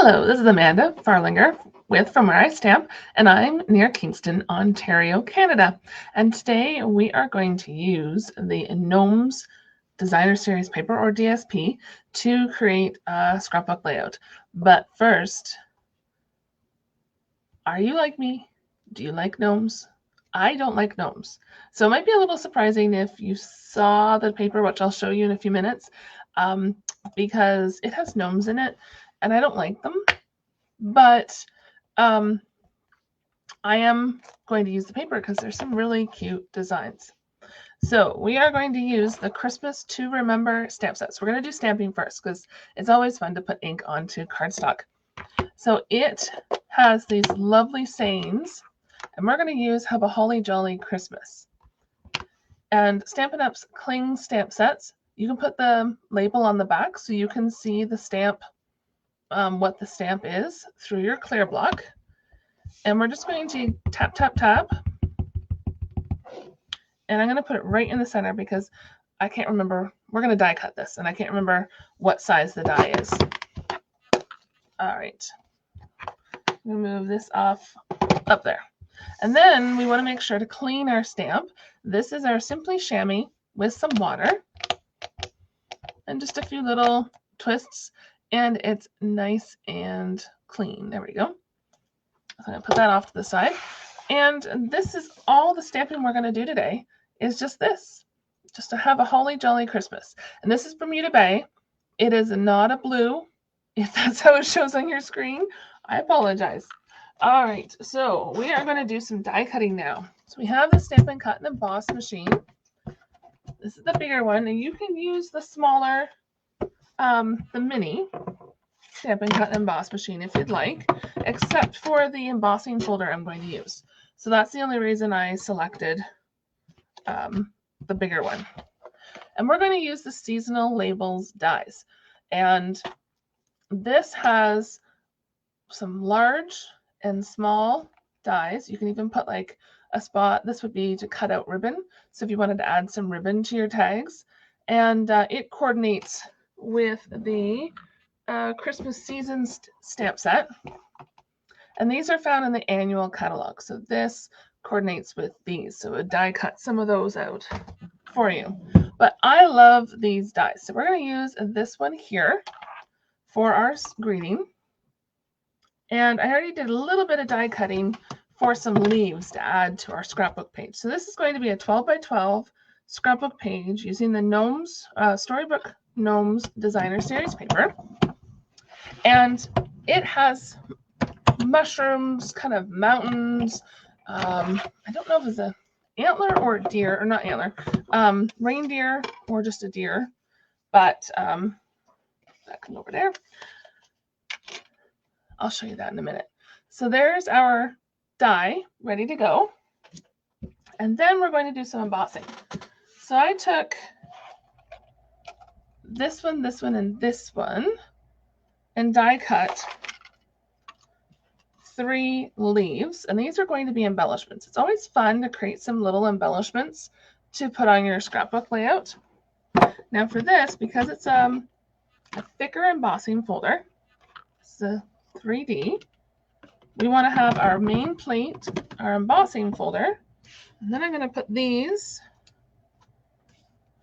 Hello, this is Amanda Farlinger with From Where I Stamp, and I'm near Kingston, Ontario, Canada. And today we are going to use the Gnomes Designer Series paper, or DSP, to create a scrapbook layout. But first, are you like me? Do you like gnomes? I don't like gnomes. So it might be a little surprising if you saw the paper, which I'll show you in a few minutes, because it has gnomes in it, and I don't like them. But I am going to use the paper because there's some really cute designs. So we are going to use the Christmas to Remember stamp sets. We're going to do stamping first because it's always fun to put ink onto cardstock. So it has these lovely sayings, and we're going to use Have a Holly Jolly Christmas. And Stampin' Up's Cling stamp sets, you can put the label on the back so you can see the stamp, what the stamp is, through your clear block. And we're just going to tap, tap, tap. And I'm going to put it right in the center because I can't remember. We're going to die cut this, and I can't remember what size the die is. All right. I'm going to move this off up there. And then we want to make sure to clean our stamp. This is our Simply Chamois with some water and just a few little twists, and it's nice and clean. There we go. So I'm going to put that off to the side. And this is all the stamping we're going to do today, is just this, just to have a holly jolly Christmas. And this is Bermuda Bay. It is not a blue. If that's how it shows on your screen, I apologize. All right, so we are going to do some die cutting now. So we have the Stampin' Cut and Emboss machine. This is the bigger one, and you can use the smaller, the mini Stampin' Cut and Emboss machine if you'd like, except for the embossing folder I'm going to use. So that's the only reason I selected the bigger one. And we're going to use the Seasonal Labels dies. And this has some large and small dies. You can even put like a spot. This would be to cut out ribbon. So if you wanted to add some ribbon to your tags. And it coordinates with the Christmas season stamp set. And these are found in the annual catalog. So this coordinates with these. So a die cut some of those out for you. But I love these dies. So we're going to use this one here for our greeting. And I already did a little bit of die cutting for some leaves to add to our scrapbook page. So this is going to be a 12 by 12 scrapbook page using the Gnomes, Storybook Gnomes Designer Series paper. And it has mushrooms, kind of mountains. I don't know if it's an antler or a deer, or not antler, reindeer or just a deer. But that comes over there. I'll show you that in a minute. So there's our die ready to go. And then we're going to do some embossing. So I took this one, and this one, and die cut 3 leaves. And these are going to be embellishments. It's always fun to create some little embellishments to put on your scrapbook layout. Now for this, because it's a thicker embossing folder, it's a 3D, we want to have our main plate, our embossing folder, and then I'm going to put these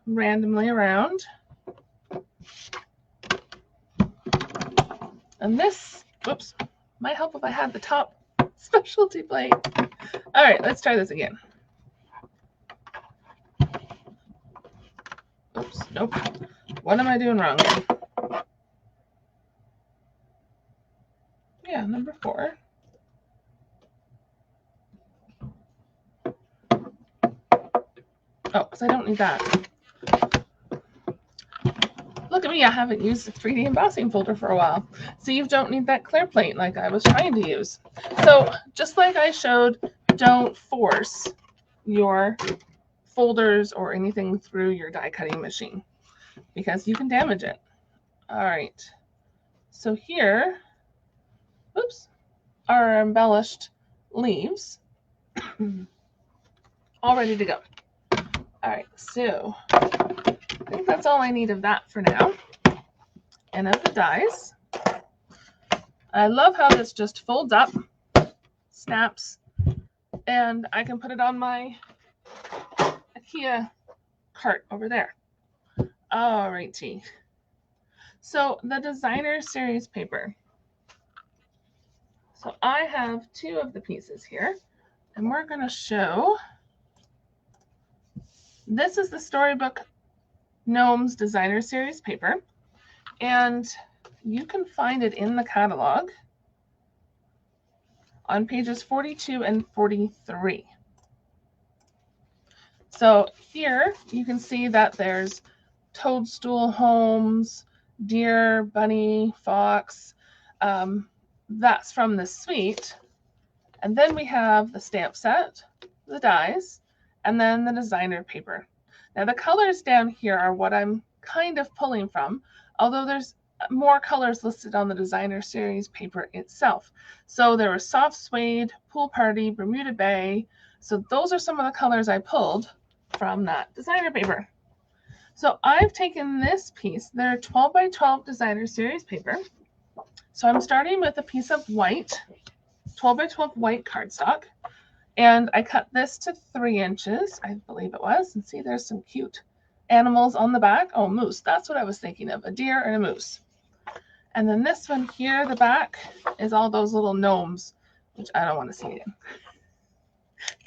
randomly around. And this, whoops, might help if I had the top specialty plate. All right, let's try this again. Oops, nope. What am I doing wrong here? Yeah, number 4. Oh, because I don't need that. Look at me, I haven't used the 3D embossing folder for a while. So you don't need that clear plate like I was trying to use. So just like I showed, don't force your folders or anything through your die cutting machine because you can damage it. All right. So here, oops, our embellished leaves all ready to go. All right, so I think that's all I need of that for now. And of the dies, I love how this just folds up, snaps, and I can put it on my IKEA cart over there. All righty. So the designer series paper. So I have 2 of the pieces here, and we're going to show. This is the Storybook Gnomes Designer Series paper, and you can find it in the catalog on pages 42 and 43. So here you can see that there's toadstool homes, deer, bunny, fox. That's from the suite. And then we have the stamp set, the dies, and then the designer paper. Now the colors down here are what I'm kind of pulling from, although there's more colors listed on the designer series paper itself. So there was soft suede, pool party, Bermuda Bay. So those are some of the colors I pulled from that designer paper. So I've taken this piece, they're 12 by 12 designer series paper. So I'm starting with a piece of white, 12 by 12 white cardstock. And I cut this to 3 inches, I believe it was. And see, there's some cute animals on the back. Oh, moose. That's what I was thinking of, a deer and a moose. And then this one here, the back, is all those little gnomes, which I don't want to see again.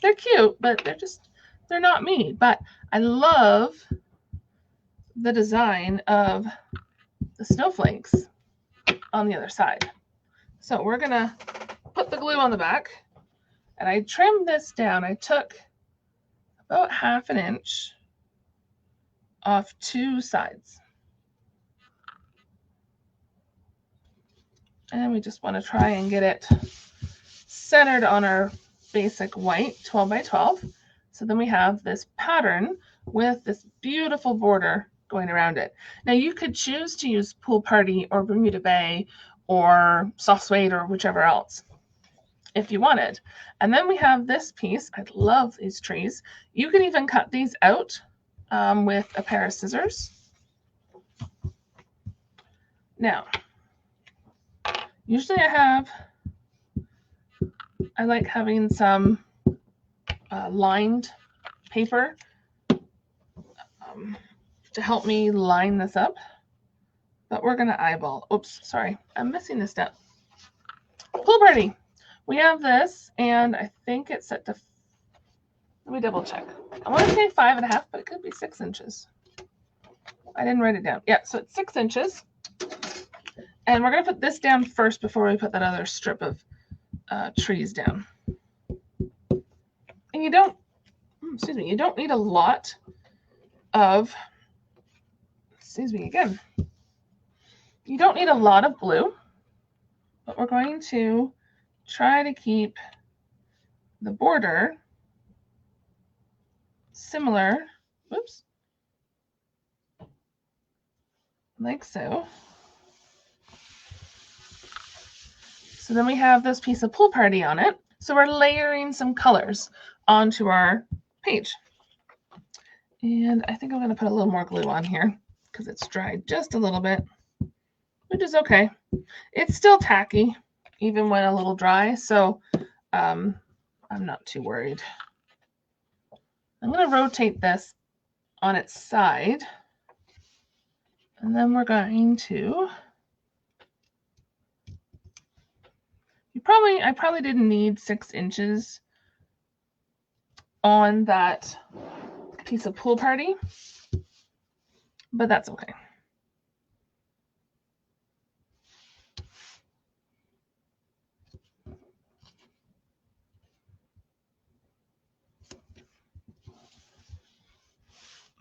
They're cute, but they're not me. But I love the design of the snowflakes on the other side. So we're going to put the glue on the back. And I trimmed this down. I took about 1/2 inch off 2 sides. And we just want to try and get it centered on our basic white 12 by 12. So then we have this pattern with this beautiful border going around it. Now you could choose to use Pool Party or Bermuda Bay or soft suede or whichever else if you wanted. And then we have this piece. I love these trees. You can even cut these out with a pair of scissors. Now, usually I like having some lined paper to help me line this up, but we're going to eyeball. Oops, sorry, I'm missing this step. Pool Party. We have this, and I think it's set to, let me double check. I want to say 5.5, but it could be 6 inches. I didn't write it down. Yeah, so it's 6 inches. And we're going to put this down first before we put that other strip of trees down. And you don't need a lot of, you don't need a lot of glue, but we're going to try to keep the border similar, whoops, like so. So then we have this piece of Pool Party on it. So we're layering some colors onto our page. And I think I'm going to put a little more glue on here because it's dried just a little bit, which is okay. It's still tacky, even when a little dry, so I'm not too worried. I'm going to rotate this on its side, and then we're going to, I probably didn't need 6 inches on that piece of Pool Party, but that's okay.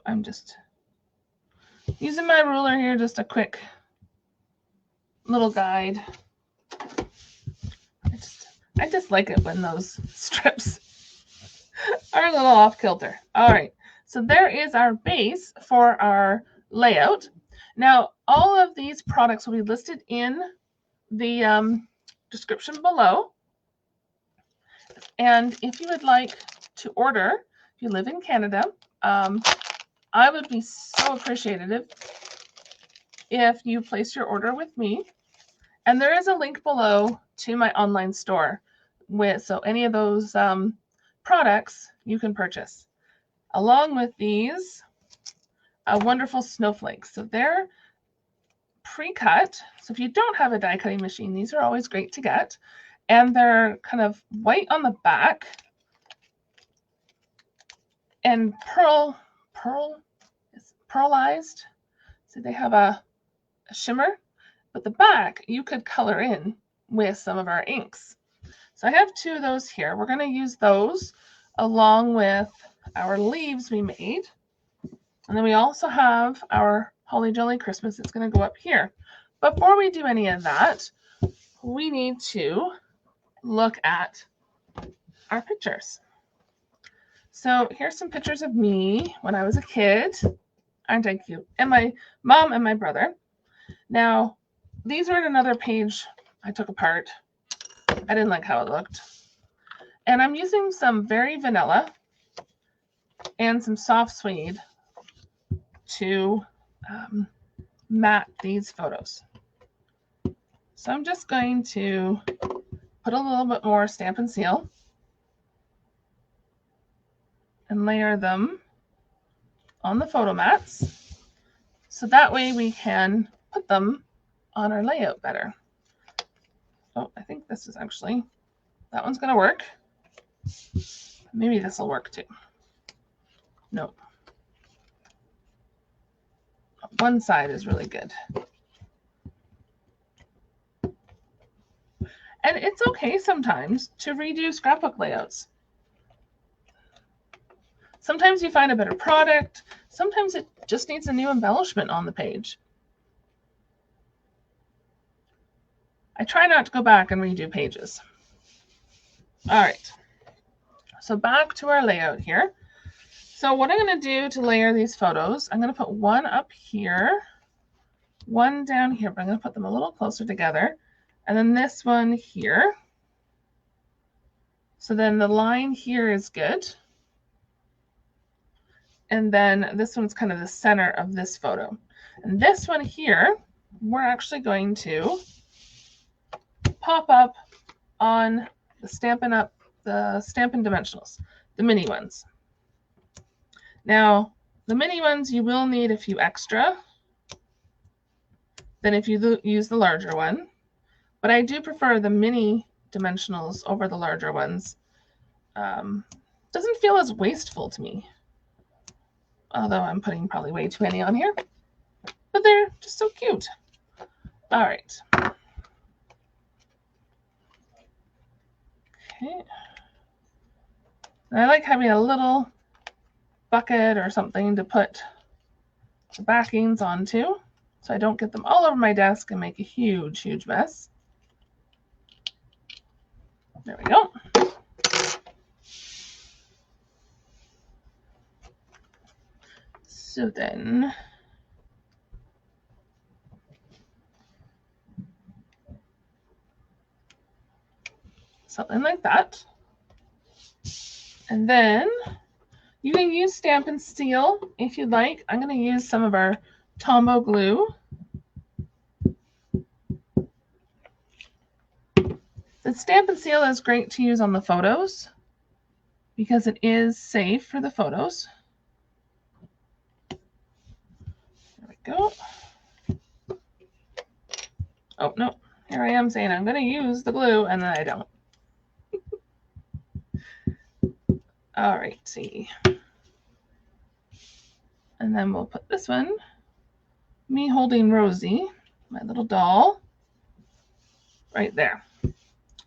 I'm just using my ruler here, just a quick little guide. I just like it when those strips are a little off kilter. All right, so there is our base for our layout. Now, all of these products will be listed in the description below. And if you would like to order, if you live in Canada, I would be so appreciative if you place your order with me. And there is a link below to my online store so any of those products you can purchase, along with these wonderful snowflakes. So they're pre-cut. So if you don't have a die cutting machine, these are always great to get. And they're kind of white on the back and pearlized. So they have a shimmer, but the back you could color in with some of our inks. So I have 2 of those here. We're going to use those along with our leaves we made. And then we also have our Holly Jolly Christmas. It's going to go up here. But before we do any of that, we need to look at our pictures. So here's some pictures of me when I was a kid. Aren't I cute? And my mom and my brother. Now, these are in another page I took apart. I didn't like how it looked. And I'm using some very vanilla and some soft suede to matte these photos. So I'm just going to put a little bit more Stampin' Seal and layer them on the photo mats. So that way we can put them on our layout better. Oh, I think this is actually, that one's going to work. Maybe this will work too. Nope. One side is really good. And it's okay sometimes to redo scrapbook layouts. Sometimes you find a better product. Sometimes it just needs a new embellishment on the page. I try not to go back and redo pages. All right. So back to our layout here. So what I'm going to do to layer these photos, I'm going to put one up here, one down here, but I'm going to put them a little closer together. And then this one here. So then the line here is good. And then this one's kind of the center of this photo. And this one here, we're actually going to pop up on the Stampin' Up, the Stampin' Dimensionals, the mini ones. Now, the mini ones, you will need a few extra than if you use the larger one. But I do prefer the mini dimensionals over the larger ones. Doesn't feel as wasteful to me. Although I'm putting probably way too many on here. But they're just so cute. All right. Okay. And I like having a little bucket or something to put the backings onto, so I don't get them all over my desk and make a huge, huge mess. There we go. So then something like that. And then you can use Stampin' Seal if you'd like. I'm going to use some of our Tombow glue. The Stampin' Seal is great to use on the photos because it is safe for the photos. There we go. Oh, no. Here I am saying I'm going to use the glue, and then I don't. All right, see. And then we'll put this one, me holding Rosie, my little doll, right there.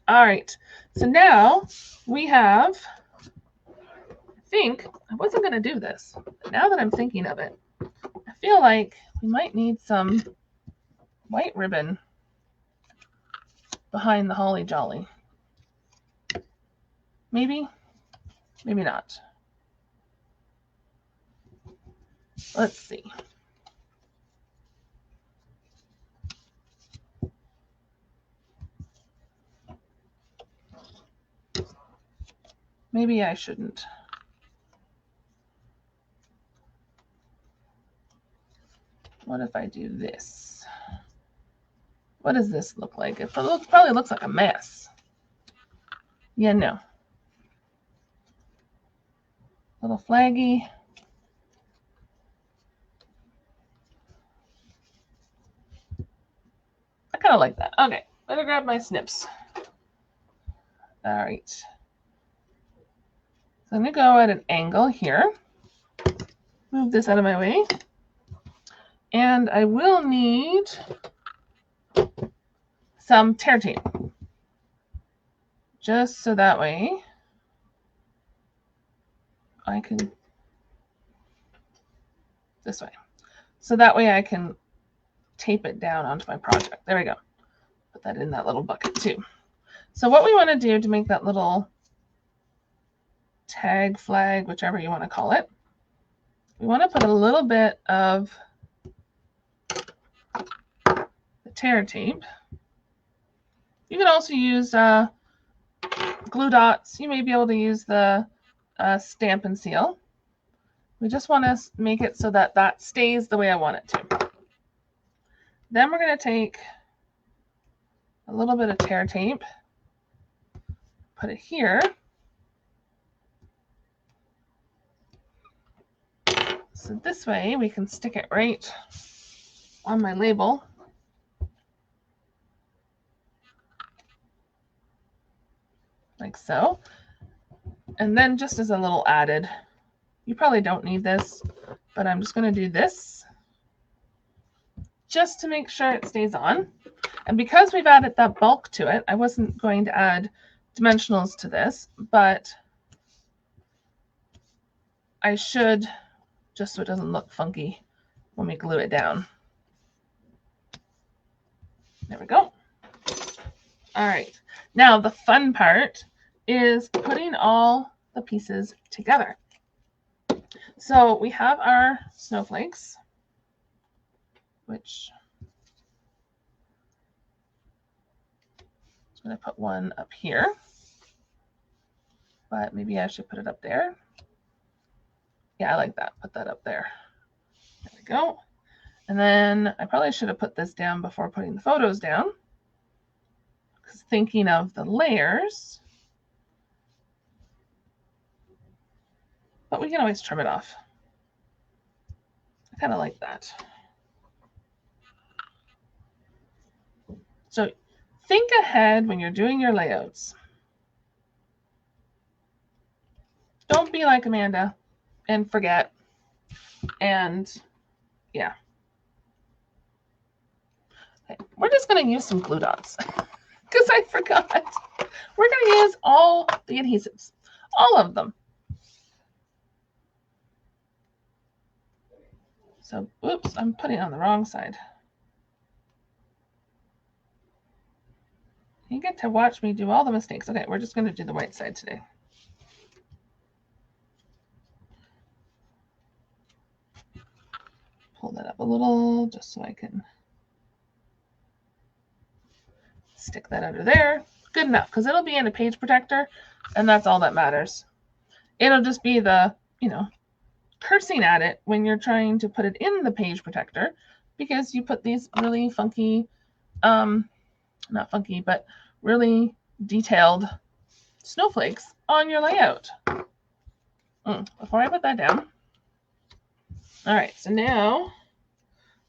All right, so now we have, I think, I wasn't going to do this, but now that I'm thinking of it, I feel like we might need some white ribbon behind the Holly Jolly. Maybe, maybe not. Let's see. Maybe I shouldn't. What if I do this? What does this look like? It probably looks like a mess. Yeah, no. Little flaggy. I kind of like that. Okay, better grab my snips. All right. So I'm going to go at an angle here. Move this out of my way. And I will need some tear tape. Just so that way I can, this way. So that way I can tape it down onto my project. There we go. Put that in that little bucket too. So what we want to do to make that little tag, flag, whichever you want to call it, we want to put a little bit of the tear tape. You can also use glue dots. You may be able to use the stamp and seal. We just want to make it so that that stays the way I want it to. Then we're going to take a little bit of tear tape, put it here. So this way we can stick it right on my label. Like so. And then just as a little added, you probably don't need this, but I'm just going to do this just to make sure it stays on. And because we've added that bulk to it, I wasn't going to add dimensionals to this, but I should, just so it doesn't look funky when we glue it down. There we go. All right. Now the fun part is putting all the pieces together. So we have our snowflakes, which I'm going to put one up here, but maybe I should put it up there. Yeah, I like that. Put that up there. There we go. And then I probably should have put this down before putting the photos down, because thinking of the layers, but we can always trim it off. I kind of like that. So think ahead when you're doing your layouts. Don't be like Amanda and forget. And yeah. Okay. We're just going to use some glue dots because I forgot. We're going to use all the adhesives, all of them. So, oops, I'm putting it on the wrong side. You get to watch me do all the mistakes. Okay, we're just going to do the white side today. Pull that up a little just so I can stick that under there. Good enough, because it'll be in a page protector, and that's all that matters. It'll just be the, cursing at it when you're trying to put it in the page protector, because you put these really funky, not funky, but really detailed snowflakes on your layout. Before I put that down. All right, so now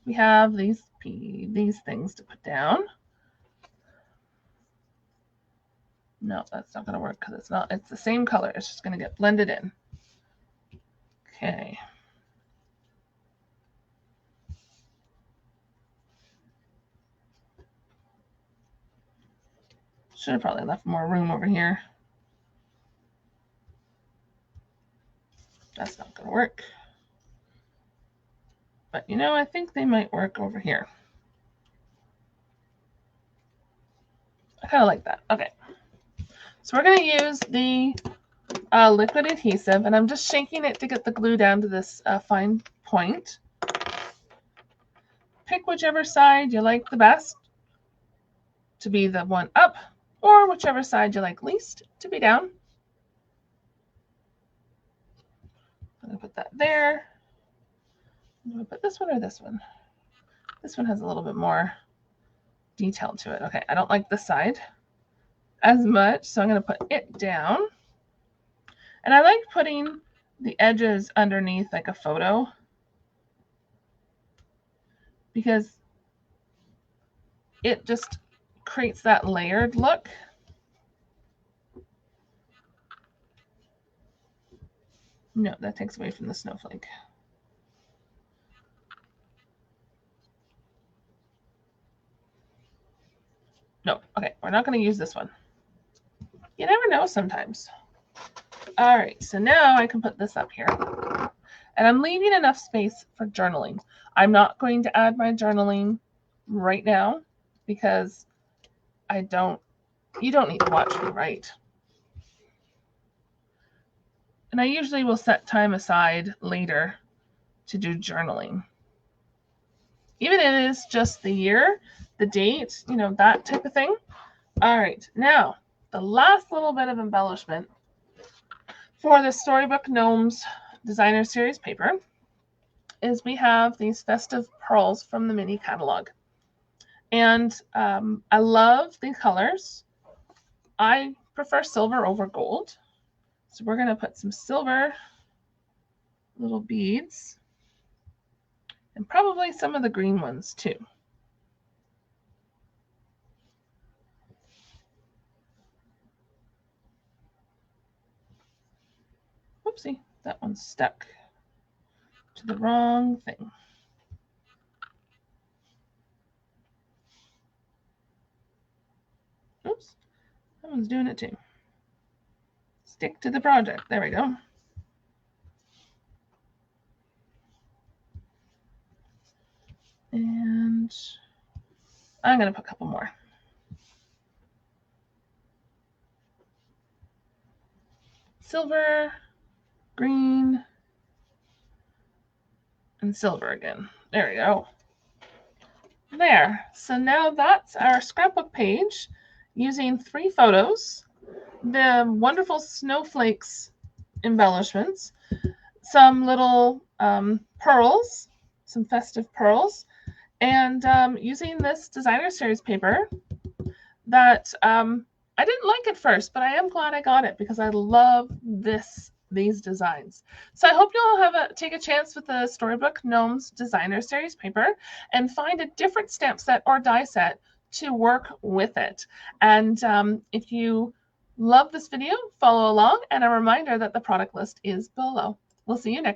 we have these things to put down. No, that's not going to work because it's the same color. It's just going to get blended in. Okay. Should have probably left more room over here. That's not going to work. But I think they might work over here. I kind of like that. Okay. So we're going to use the liquid adhesive, and I'm just shaking it to get the glue down to this fine point. Pick whichever side you like the best to be the one up, or whichever side you like least to be down. I'm going to put that there. I'm going to put this one or this one. This one has a little bit more detail to it. Okay, I don't like this side as much, so I'm going to put it down. And I like putting the edges underneath like a photo because it just creates that layered look. No, that takes away from the snowflake. No, okay, we're not going to use this one. You never know sometimes. All right, so now I can put this up here. And I'm leaving enough space for journaling. I'm not going to add my journaling right now because you don't need to watch me write. And I usually will set time aside later to do journaling. Even if it is just the year, the date, you know, that type of thing. All right, now the last little bit of embellishment for the Storybook Gnomes Designer Series paper is we have these Festive Pearls from the mini catalog. And I love these colors. I prefer silver over gold. So we're going to put some silver little beads and probably some of the green ones too. Oopsie, that one's stuck to the wrong thing. Oops, that one's doing it too. Stick to the project. There we go. And I'm going to put a couple more. Silver, green, and silver again. There we go. There. So now that's our scrapbook page using 3 photos, the wonderful snowflakes embellishments, some little pearls, some festive pearls, and using this designer series paper that I didn't like at first, but I am glad I got it because I love these designs. So I hope you'll take a chance with the Storybook Gnomes Designer Series paper and find a different stamp set or die set to work with it. And if you love this video, follow along, and a reminder that the product list is below. We'll see you next time.